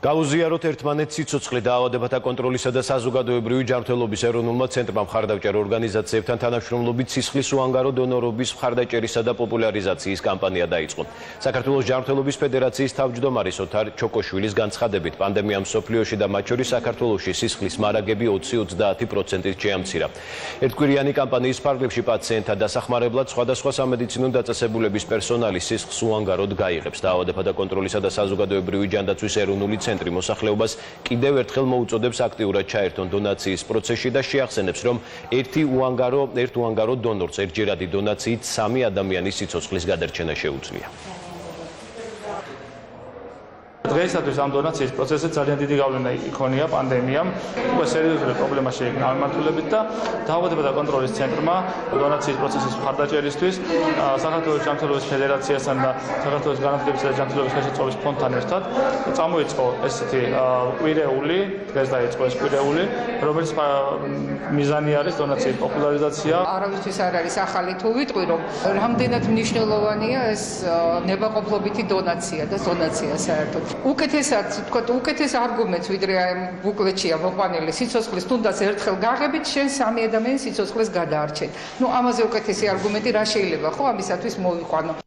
გაუზიაროთ ერთმანეთს სიცოცხლე დაავადებათა კონტროლისა და საზოგადოებრივი ჯანმრთელობის ეროვნულმა ცენტრმა მხარდაჭერ ორგანიზაციებთან თანამშრომლობით სისხლის უანგარო დონორობის მხარდაჭერისა და პოპულარიზაციის კამპანია დაიწყო. საქართველოს ჯანმრთელობის ფედერაციის თავმჯდომარის ოთარ ჩოკოშვილის განცხადებით, პანდემიამ მსოფლიოში და მათ შორის საქართველოში სისხლის მარაგები 20-30%-ით შეამცირა. ერთკვირიანი კამპანიის ფარგლებში პაციენტთა დასახმარებლად სხვადასხვა სამედიცინო დაწესებულების პერსონალი სისხლს უანგაროდ გაიღებს. დაავადებათა კონტროლისა და საზოგადოებრივი ჯანდაცვის ეროვნული ცენტრი მოსახლეობას კიდევ ერთხელ მოუწოდებს აქტიურად ჩაერთონ დონაციის პროცესში და შეახსენებს, რომ ერთ უანგარო დონორს ერთჯერადი დონაციით 3 ადამიანის სიცოცხლის გადარჩენა შეუძლია. დღეისათვის ამ დონაციის პროცესზე ძალიან დიდი გავლენა იქონია პანდემიამ, უკვე სერიოზული პრობლემა შეიქმნა მიმართულებით და დაავადებათა კონტროლის ცენტრმა დონაციის პროცესის მხარდაჭერისთვის საქართველოს ჯანმრთელობის ფედერაციასთან და საქართველოს განათლებისა და ჯანმრთელობის ხელშეწყობის ფონდთან ერთად წამოიწყო ესეთი კვირეული, დღეს დაიწყო ეს კვირეული, რომელიც მიზანი არის დონაციის პოპულარიზაცია. არავისთვის არ არის ახალი თუ ვიტყვი, რომ რამდენად მნიშვნელოვანია ეს ნებაყოფლობითი დონაცია და დონაცია საერთოდ. უკეთეს არგუმენტს ვიდრე ამ ბუკლეტშია მოყვანილი სიცოცხლის თუნდაც ერთხელ გაღებით შენ 3 ადამიანის სიცოცხლეს გადაარჩენ. ამაზე უკეთესი არგუმენტი რა შეიძლება ხო ამისათვის მოვიყვანო.